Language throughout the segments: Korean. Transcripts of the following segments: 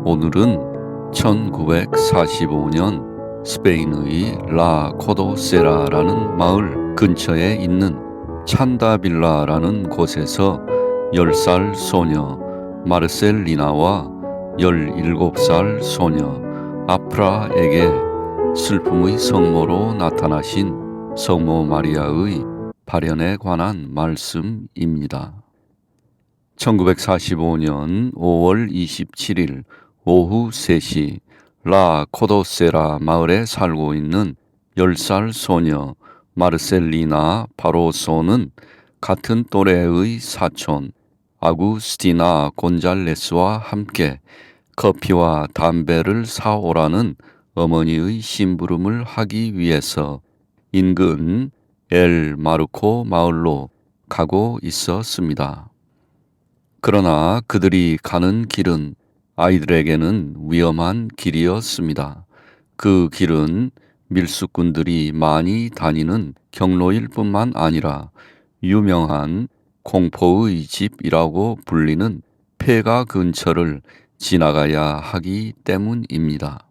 오늘은 1945년 스페인의 라 코도세라라는 마을 근처에 있는 찬다빌라라는 곳에서 10살 소녀 마르셀리나와 17살 소녀 아프라에게 슬픔의 성모로 나타나신 성모 마리아의 발현에 관한 말씀입니다. 1945년 5월 27일 오후 3시 라 코도세라 마을에 살고 있는 10살 소녀 마르셀리나 바로소는 같은 또래의 사촌 아구스티나 곤잘레스와 함께 커피와 담배를 사오라는 어머니의 심부름을 하기 위해서 인근 엘 마르코 마을로 가고 있었습니다. 그러나 그들이 가는 길은 아이들에게는 위험한 길이었습니다. 그 길은 밀수꾼들이 많이 다니는 경로일 뿐만 아니라 유명한 공포의 집이라고 불리는 폐가 근처를 지나가야 하기 때문입니다.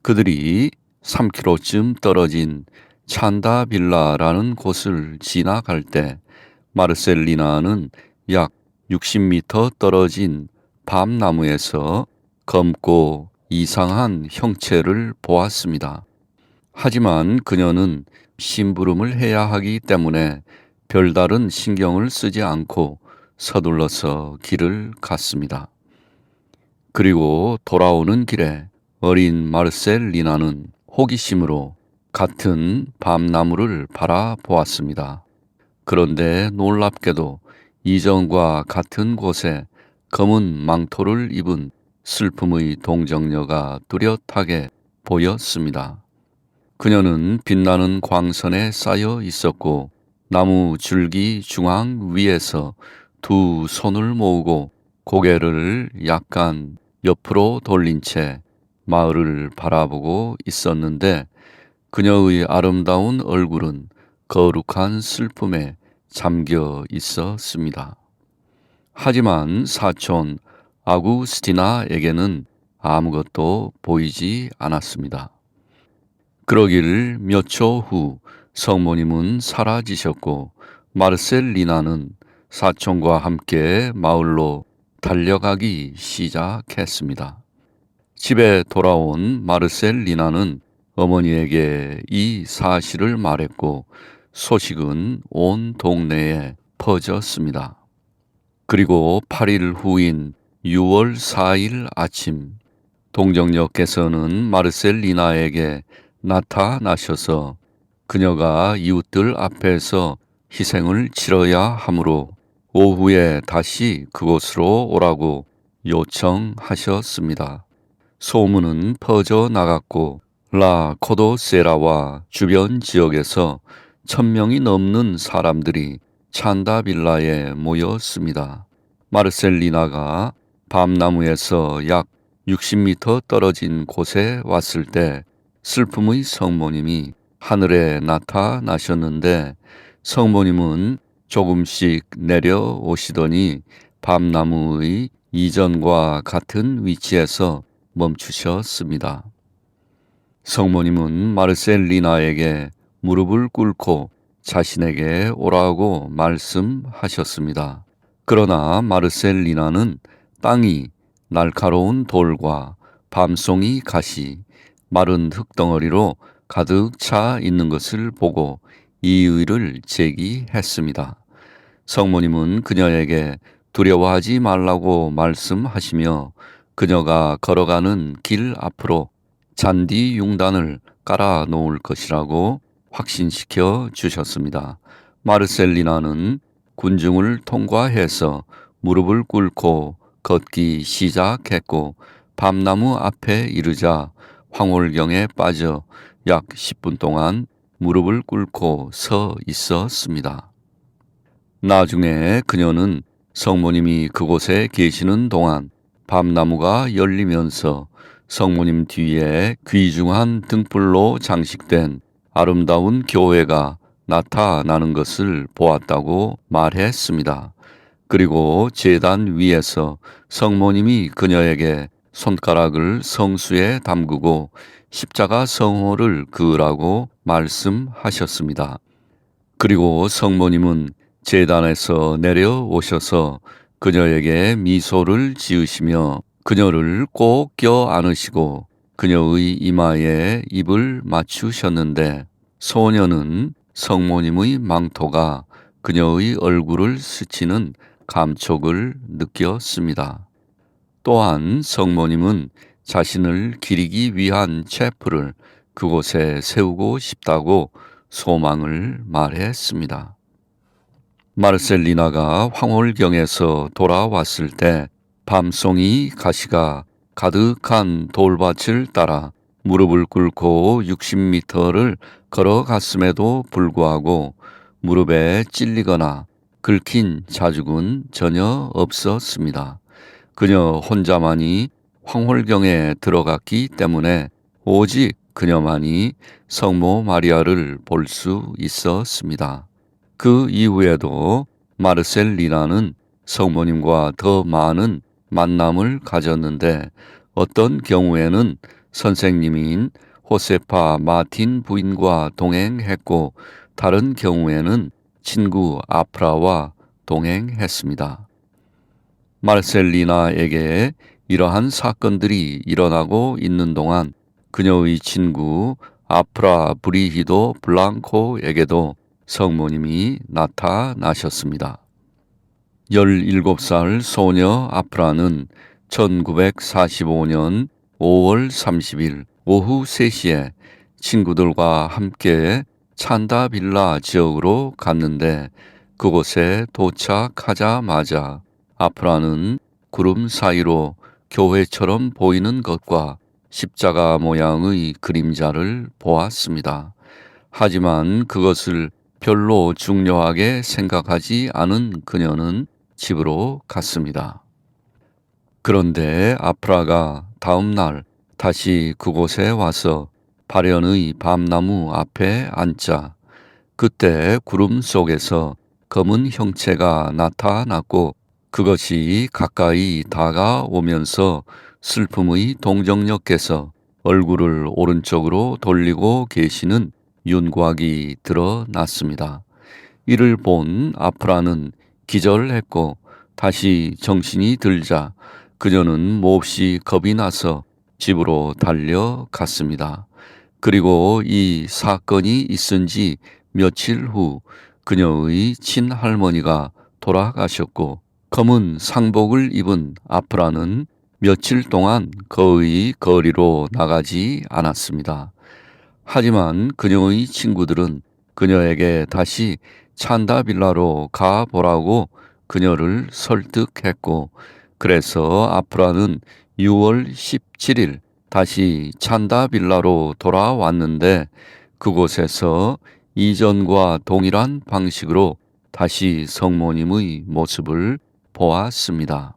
그들이 3km쯤 떨어진 찬다빌라라는 곳을 지나갈 때 마르셀리나는 약 60m 떨어진 밤나무에서 검고 이상한 형체를 보았습니다. 하지만 그녀는 심부름을 해야 하기 때문에 별다른 신경을 쓰지 않고 서둘러서 길을 갔습니다. 그리고 돌아오는 길에 어린 마르셀리나는 호기심으로 같은 밤나무를 바라보았습니다. 그런데 놀랍게도 이전과 같은 곳에 검은 망토를 입은 슬픔의 동정녀가 뚜렷하게 보였습니다. 그녀는 빛나는 광선에 쌓여 있었고 나무 줄기 중앙 위에서 두 손을 모으고 고개를 약간 옆으로 돌린 채 마을을 바라보고 있었는데 그녀의 아름다운 얼굴은 거룩한 슬픔에 잠겨 있었습니다. 하지만 사촌 아구스티나에게는 아무것도 보이지 않았습니다. 그러길 몇 초 후 성모님은 사라지셨고 마르셀리나는 사촌과 함께 마을로 달려가기 시작했습니다. 집에 돌아온 마르셀리나는 어머니에게 이 사실을 말했고 소식은 온 동네에 퍼졌습니다. 그리고 8일 후인 6월 4일 아침 동정녀께서는 마르셀리나에게 나타나셔서 그녀가 이웃들 앞에서 희생을 치러야 하므로 오후에 다시 그곳으로 오라고 요청하셨습니다. 소문은 퍼져 나갔고 라 코도세라와 주변 지역에서 1000명이 넘는 사람들이 찬다빌라에 모였습니다. 마르셀리나가 밤나무에서 약 60m 떨어진 곳에 왔을 때 슬픔의 성모님이 하늘에 나타나셨는데 성모님은 조금씩 내려오시더니 밤나무의 이전과 같은 위치에서 멈추셨습니다. 성모님은 마르셀리나에게 무릎을 꿇고 자신에게 오라고 말씀하셨습니다. 그러나 마르셀리나는 땅이 날카로운 돌과 밤송이 가시, 마른 흙덩어리로 가득 차 있는 것을 보고 이의를 제기했습니다. 성모님은 그녀에게 두려워하지 말라고 말씀하시며 그녀가 걸어가는 길 앞으로 잔디 융단을 깔아 놓을 것이라고 확신시켜 주셨습니다. 마르셀리나는 군중을 통과해서 무릎을 꿇고 걷기 시작했고 밤나무 앞에 이르자 황홀경에 빠져 약 10분 동안 무릎을 꿇고 서 있었습니다. 나중에 그녀는 성모님이 그곳에 계시는 동안 밤나무가 열리면서 성모님 뒤에 귀중한 등불로 장식된 아름다운 교회가 나타나는 것을 보았다고 말했습니다. 그리고 제단 위에서 성모님이 그녀에게 손가락을 성수에 담그고 십자가 성호를 그으라고 말씀하셨습니다. 그리고 성모님은 제단에서 내려오셔서 그녀에게 미소를 지으시며 그녀를 꼭 껴안으시고 그녀의 이마에 입을 맞추셨는데 소녀는 성모님의 망토가 그녀의 얼굴을 스치는 감촉을 느꼈습니다. 또한 성모님은 자신을 기리기 위한 채플을 그곳에 세우고 싶다고 소망을 말했습니다. 마르셀리나가 황홀경에서 돌아왔을 때 밤송이 가시가 가득한 돌밭을 따라 무릎을 꿇고 60m를 걸어갔음에도 불구하고 무릎에 찔리거나 긁힌 자죽은 전혀 없었습니다. 그녀 혼자만이 황홀경에 들어갔기 때문에 오직 그녀만이 성모 마리아를 볼 수 있었습니다. 그 이후에도 마르셀리나는 성모님과 더 많은 만남을 가졌는데 어떤 경우에는 선생님인 호세파 마틴 부인과 동행했고 다른 경우에는 친구 아프라와 동행했습니다. 마르셀리나에게 이러한 사건들이 일어나고 있는 동안 그녀의 친구 아프라 브리히도 블랑코에게도 성모님이 나타나셨습니다. 17살 소녀 아프라는 1945년 5월 30일 오후 3시에 친구들과 함께 찬다빌라 지역으로 갔는데 그곳에 도착하자마자 아프라는 구름 사이로 교회처럼 보이는 것과 십자가 모양의 그림자를 보았습니다. 하지만 그것을 별로 중요하게 생각하지 않은 그녀는 집으로 갔습니다. 그런데 아프라가 다음 날 다시 그곳에 와서 발현의 밤나무 앞에 앉자 그때 구름 속에서 검은 형체가 나타났고 그것이 가까이 다가오면서 슬픔의 동정녀께서 얼굴을 오른쪽으로 돌리고 계시는 윤곽이 드러났습니다. 이를 본 아프라는 기절했고 다시 정신이 들자 그녀는 몹시 겁이 나서 집으로 달려갔습니다. 그리고 이 사건이 있은 지 며칠 후 그녀의 친할머니가 돌아가셨고 검은 상복을 입은 아프라는 며칠 동안 거의 거리로 나가지 않았습니다. 하지만 그녀의 친구들은 그녀에게 다시 찬다빌라로 가보라고 그녀를 설득했고 그래서 아프라는 6월 17일 다시 찬다빌라로 돌아왔는데 그곳에서 이전과 동일한 방식으로 다시 성모님의 모습을 보았습니다.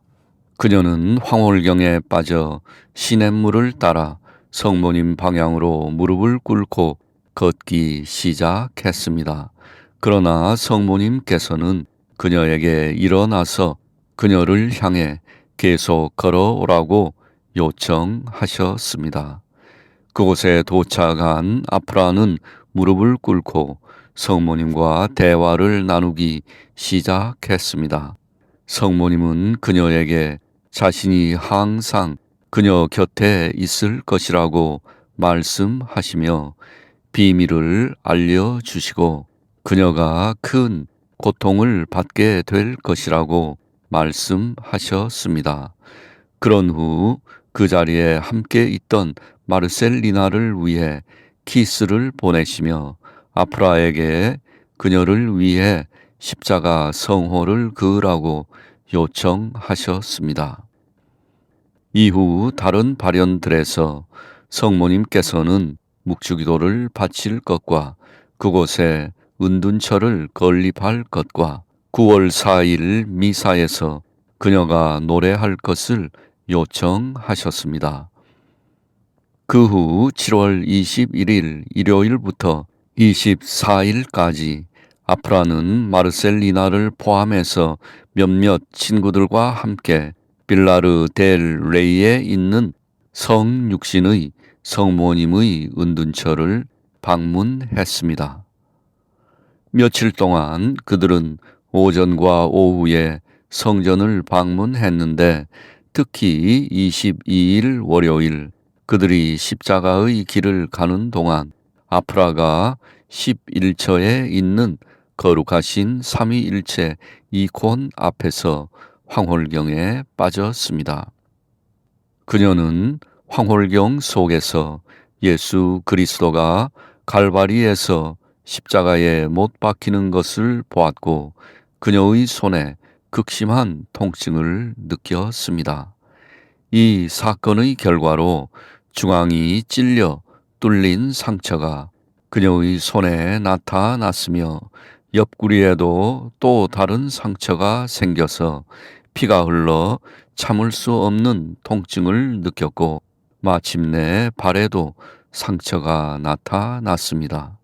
그녀는 황홀경에 빠져 시냇물을 따라 성모님 방향으로 무릎을 꿇고 걷기 시작했습니다. 그러나 성모님께서는 그녀에게 일어나서 그녀를 향해 계속 걸어오라고 요청하셨습니다. 그곳에 도착한 아프라는 무릎을 꿇고 성모님과 대화를 나누기 시작했습니다. 성모님은 그녀에게 자신이 항상 그녀 곁에 있을 것이라고 말씀하시며 비밀을 알려주시고 그녀가 큰 고통을 받게 될 것이라고 말씀하셨습니다. 그런 후 그 자리에 함께 있던 마르셀리나를 위해 키스를 보내시며 아프라에게 그녀를 위해 십자가 성호를 그으라고 요청하셨습니다. 이후 다른 발현들에서 성모님께서는 묵주기도를 바칠 것과 그곳에 은둔처를 건립할 것과 9월 4일 미사에서 그녀가 노래할 것을 요청하셨습니다. 그 후 7월 21일 일요일부터 24일까지 아프라는 마르셀리나를 포함해서 몇몇 친구들과 함께 빌라르 델 레이에 있는 성육신의 성모님의 은둔처를 방문했습니다. 며칠 동안 그들은 오전과 오후에 성전을 방문했는데 특히 22일 월요일 그들이 십자가의 길을 가는 동안 아프라가 11처에 있는 거룩하신 삼위일체 이콘 앞에서 황홀경에 빠졌습니다. 그녀는 황홀경 속에서 예수 그리스도가 갈바리에서 십자가에 못 박히는 것을 보았고 그녀의 손에 극심한 통증을 느꼈습니다. 이 사건의 결과로 중앙이 찔려 뚫린 상처가 그녀의 손에 나타났으며 옆구리에도 또 다른 상처가 생겨서 피가 흘러 참을 수 없는 통증을 느꼈고 마침내 발에도 상처가 나타났습니다.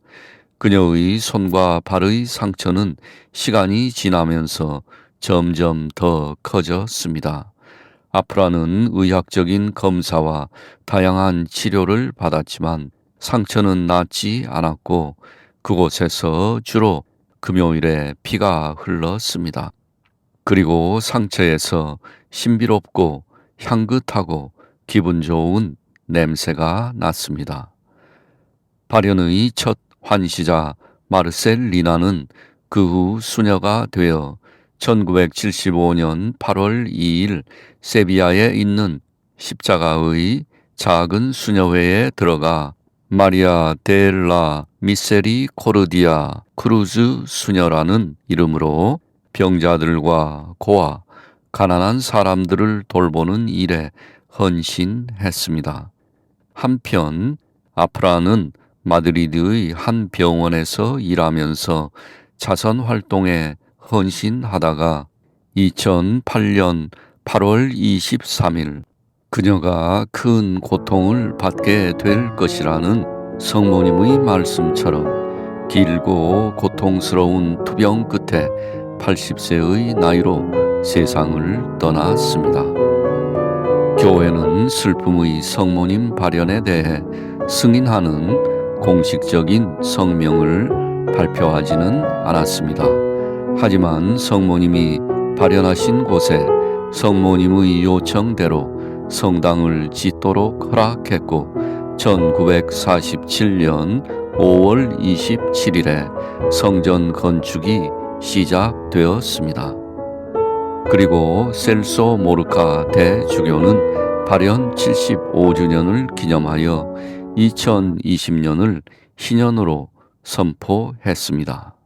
그녀의 손과 발의 상처는 시간이 지나면서 점점 더 커졌습니다. 아프라는 의학적인 검사와 다양한 치료를 받았지만 상처는 낫지 않았고 그곳에서 주로 금요일에 피가 흘렀습니다. 그리고 상처에서 신비롭고 향긋하고 기분 좋은 냄새가 났습니다. 발현의 첫 환시자 마르셀 리나는 그 후 수녀가 되어 1975년 8월 2일 세비야에 있는 십자가의 작은 수녀회에 들어가 마리아 델라 미세리 코르디아 크루즈 수녀라는 이름으로 병자들과 고아, 가난한 사람들을 돌보는 일에 헌신했습니다. 한편 아프라는 마드리드의 한 병원에서 일하면서 자선 활동에 헌신하다가 2008년 8월 23일 그녀가 큰 고통을 받게 될 것이라는 성모님의 말씀처럼 길고 고통스러운 투병 끝에 80세의 나이로 세상을 떠났습니다. 교회는 슬픔의 성모님 발현에 대해 승인하는 공식적인 성명을 발표하지는 않았습니다. 하지만 성모님이 발현하신 곳에 성모님의 요청대로 성당을 짓도록 허락했고 1947년 5월 27일에 성전 건축이 시작되었습니다. 그리고 셀소 모르카 대주교는 발현 75주년을 기념하여 2020년을 희년으로 선포했습니다.